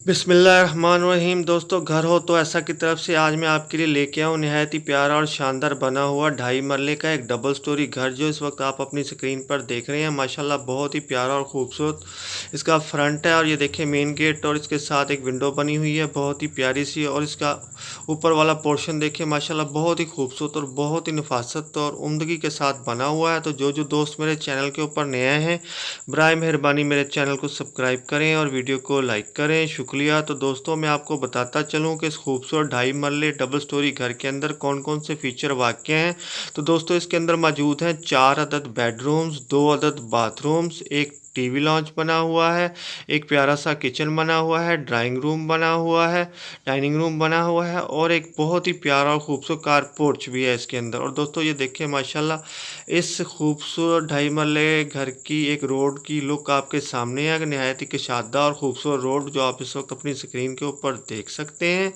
बिस्मिल्लाहिर्रहमानिर्रहीम। दोस्तों, घर हो तो ऐसा की तरफ से आज मैं आपके लिए लेके आऊँ नहायत ही प्यारा और शानदार बना हुआ 2.5 मरले का एक डबल स्टोरी घर जो इस वक्त आप अपनी स्क्रीन पर देख रहे हैं। माशाल्लाह बहुत ही प्यारा और ख़ूबसूरत इसका फ्रंट है। और ये देखिए मेन गेट और इसके साथ एक विंडो बनी हुई है बहुत ही प्यारी सी। और इसका ऊपर वाला पोर्शन देखिए माशाल्लाह बहुत ही खूबसूरत और बहुत ही नफासत और उम्दगी के साथ बना हुआ है। तो जो दोस्त मेरे चैनल के ऊपर नए हैं, बराए मेहरबानी मेरे चैनल को सब्सक्राइब करें और वीडियो को लाइक करें, शुक्रिया। तो दोस्तों, मैं आपको बताता चलूं कि इस खूबसूरत 2.5 मरले डबल स्टोरी घर के अंदर कौन कौन से फीचर वाक़ हैं। तो दोस्तों, इसके अंदर मौजूद हैं 4 अदद बेडरूम्स, 2 अदद बाथरूम्स, एक टीवी लॉन्च बना हुआ है, एक प्यारा सा किचन बना हुआ है, ड्राइंग रूम बना हुआ है, डाइनिंग रूम बना हुआ है और एक बहुत ही प्यारा और खूबसूरत कार पोर्च भी है इसके अंदर। और दोस्तों, ये देखिए माशाल्लाह इस खूबसूरत 2.5 मरले घर की एक रोड की लुक आपके सामने है। नहायत ही कशादा और ख़ूबसूरत रोड जो आप इस वक्त अपनी स्क्रीन के ऊपर देख सकते हैं।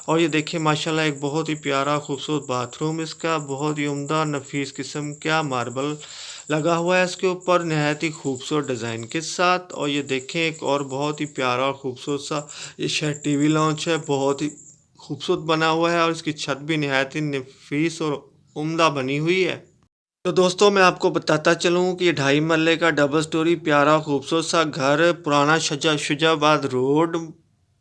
और ये देखिए माशाल्लाह एक बहुत ही प्यारा खूबसूरत बाथरूम इसका, बहुत ही उम्दा नफीस किस्म का मार्बल लगा हुआ है इसके ऊपर नहायत ही खूबसूरत डिज़ाइन के साथ। और ये देखें एक और बहुत ही प्यारा और ख़ूबसूरत सा ये शायद टीवी लॉन्च है, बहुत ही खूबसूरत बना हुआ है और इसकी छत भी नहायत ही नफीस और उम्दा बनी हुई है। तो दोस्तों, मैं आपको बताता चलूँ कि ये 2.5 मरले का डबल स्टोरी प्यारा खूबसूरत सा घर पुराना शुजाबाद रोड,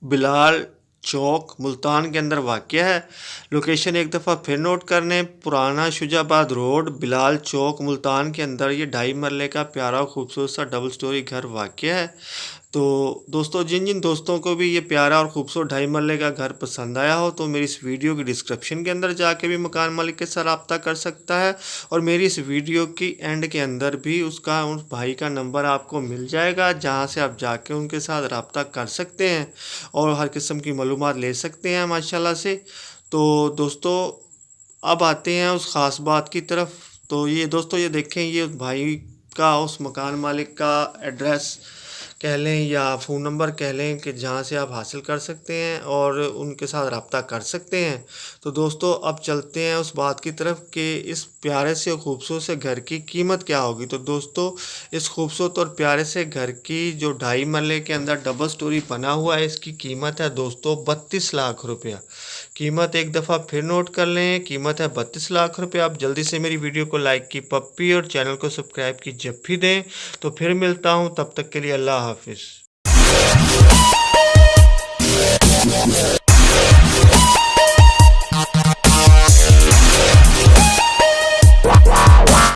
बिलाल चौक, मुल्तान के अंदर वाक़या है। लोकेशन एक दफ़ा फिर नोट कर लें, पुराना शुजाबाद रोड, बिलाल चौक, मुल्तान के अंदर ये 2.5 मरले का प्यारा खूबसूरत सा डबल स्टोरी घर वाक़या है। तो दोस्तों, जिन दोस्तों को भी ये प्यारा और ख़ूबसूरत 2.5 मरले का घर पसंद आया हो तो मेरी इस वीडियो की डिस्क्रिप्शन के अंदर जाके भी मकान मालिक के साथ रब्ता कर सकता है। और मेरी इस वीडियो की एंड के अंदर भी उस भाई का नंबर आपको मिल जाएगा, जहां से आप जाके उनके साथ रब्ता कर सकते हैं और हर किस्म की मालूमात ले सकते हैं माशाल्लाह से। तो दोस्तों, अब आते हैं उस ख़ास बात की तरफ। तो ये दोस्तों, ये देखें, ये उस भाई का, उस मकान मालिक का एड्रेस कह लें या फ़ोन नंबर कह लें कि जहाँ से आप हासिल कर सकते हैं और उनके साथ रब्ता कर सकते हैं। तो दोस्तों, अब चलते हैं उस बात की तरफ कि इस प्यारे से खूबसूरत से घर की कीमत क्या होगी। तो दोस्तों, इस खूबसूरत और प्यारे से घर की जो 2.5 मरले के अंदर डबल स्टोरी बना हुआ है, इसकी कीमत है दोस्तों 32 लाख रुपया। कीमत एक दफ़ा फिर नोट कर लें, कीमत है 32 लाख रुपये। आप जल्दी से मेरी वीडियो को लाइक की पप्पी और चैनल को सब्सक्राइब की जप्फी दें। तो फिर मिलता हूँ, तब तक के लिए अल्लाह हाफिज़।